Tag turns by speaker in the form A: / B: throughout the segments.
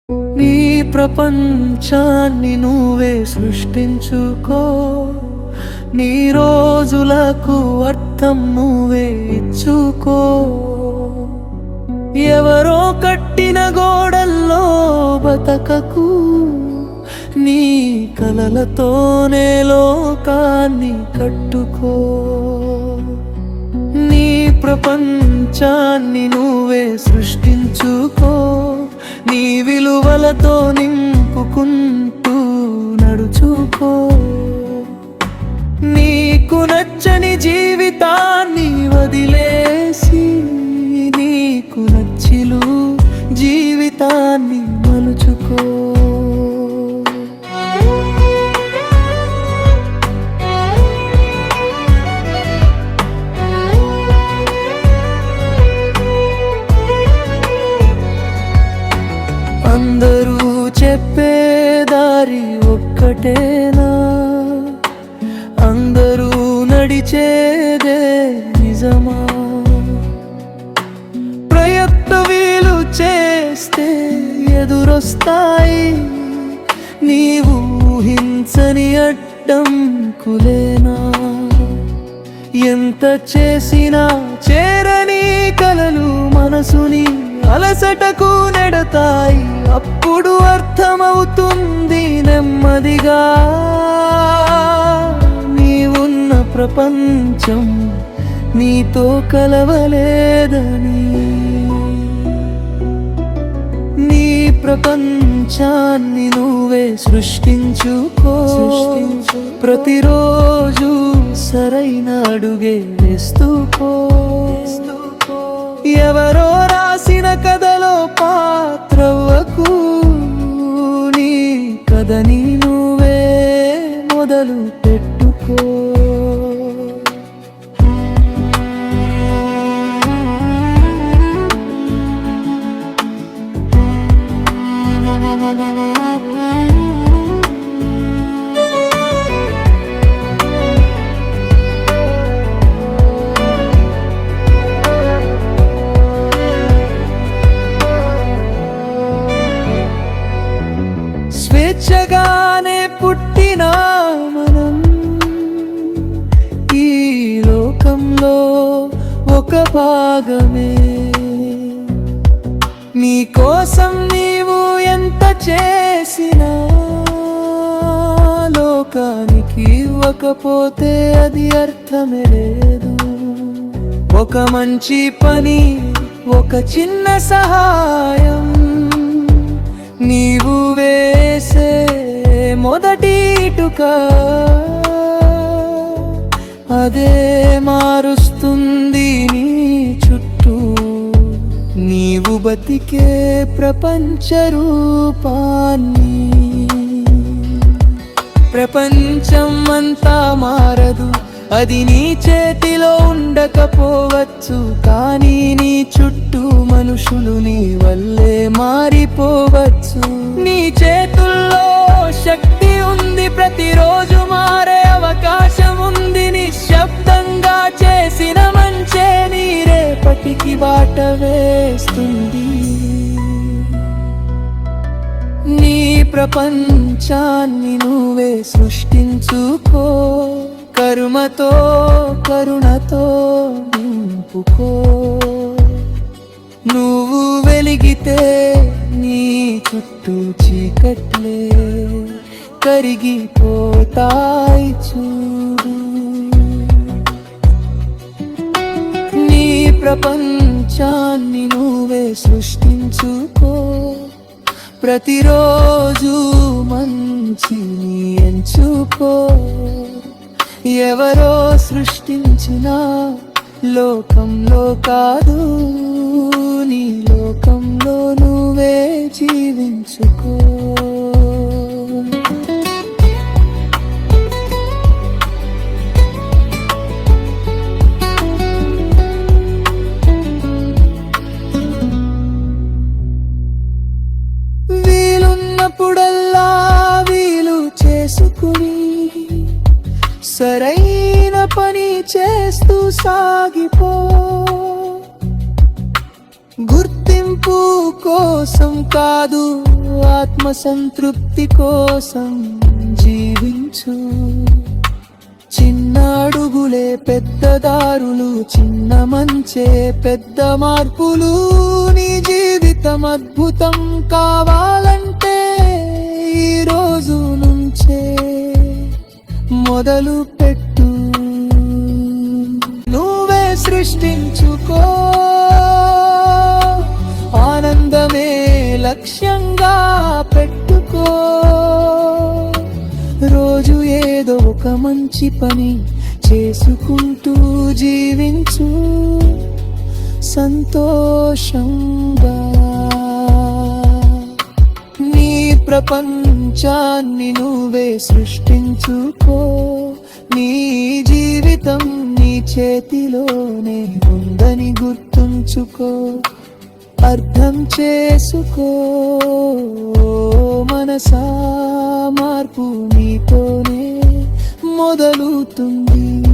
A: నీ ప్రపంచాన్ని నువ్వే సృష్టించుకో, నీ రోజులకు అర్థం నువ్వే ఇచ్చుకో. ఎవరో కట్టిన గోడల్లో బతకకు, నీ కలలతోనే లోకాన్ని కట్టుకో. నీ ప్రపంచాన్ని నువ్వే సృష్టించుకో, నీ విలువలతో నింపుకుంటూ నడుచుకో. నీకు నచ్చని జీవితాన్ని వదిలేసి నీకు నచ్చిలు జీవితాన్ని మలుచుకో. అందరూ చెప్పే దారి ఒక్కటేనా, అందరూ నడిచేదే నిజమా? ప్రయత్న వీలు చేస్తే ఎదురొస్తాయి నీవు ఊహించని అడ్డంకులేనా? ఎంత చేసినా చేరని కలలు మనసుని అలసటకు నెడతాయి. అప్పుడు అర్థమవుతుంది నెమ్మదిగా, నీవున్న ప్రపంచం నీతో కలవలేదని. నీ ప్రపంచాన్ని నువ్వే సృష్టించుకో, ప్రతిరోజు సరైన అడుగే వేస్తూకో. ఎవరో రాసిన కథలో పాత్రవ్వకు, నీ కథని నువ్వే మొదలు పెట్టుకో. స్వేచ్ఛగానే పుట్టిన మనం ఈ లోకంలో ఒక భాగమే. నీ కోసం నీవు ఎంత చేసినా లోకానికి ఇవ్వకపోతే అది అర్థమే లేదు. ఒక మంచి పని, ఒక చిన్న సహాయం, నీవు వేసే మొదటి ఇటుక, అదే మారుస్తుంది నీ చుట్టూ నీవు బతికే ప్రపంచ రూపాన్ని. ప్రపంచం అంతా మారదు, అది నీ చేతిలో ఉండకపోవచ్చు, కానీ నీ చుట్టూ మనుషులు నీ వల్లే మారిపోవచ్చు. నీ చేతుల్లో శక్తి ఉంది, ప్రతిరోజు మారే అవకాశం ఉంది. నిశ్శబ్దంగా చేసిన మంచే నీ రేపటికి బాట వేస్తుంది. నీ ప్రపంచాన్ని నువ్వే సృష్టించుకో, కరుమతో కరుణతో నింపుకో. నువ్వు వెలిగితే నీ చుట్టూ చీకట్లే కరిగిపోతాయి చూడు. నీ ప్రపంచాన్ని నువ్వే సృష్టించుకో, ప్రతిరోజు మంచిని ఎంచుకో. ఎవరో సృష్టించిన లోకంలో కాదు, నీ లోకంలో నువ్వే జీవించుకో. వీలున్నప్పుడల్లా వీలు చేసుకుని సరైన పని చేస్తూ సాగిపో. గుర్తింపు కోసం కాదు, ఆత్మ సంతృప్తి కోసం జీవించు. చిన్న అడుగులే పెద్ద దారులు, చిన్న మంచే పెద్ద మార్పులు. నీ జీవితం అద్భుతం కావాలంటే ఈ రోజు నుంచే మొదలు పెట్టు. నువ్వే సృష్టించుకో, ఆనందమే లక్ష్యంగా పెట్టుకో. రోజు ఏదో ఒక మంచి పని చేసుకుంటూ జీవించు సంతోషంగా. నీ ప్రపంచాన్ని నువ్వే సృష్టించుకో. నీ జీవితం నీ చేతిలోనే ఉందని గుర్తుంచుకో. అర్థం చేసుకో మనసా, మార్పు నీతోనే మొదలుతుంది.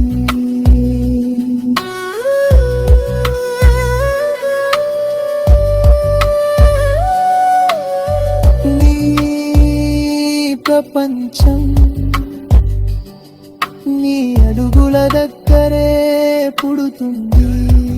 A: నీ ప్రపంచం నీ అడుగుల దగ్గరే పుడుతుంది.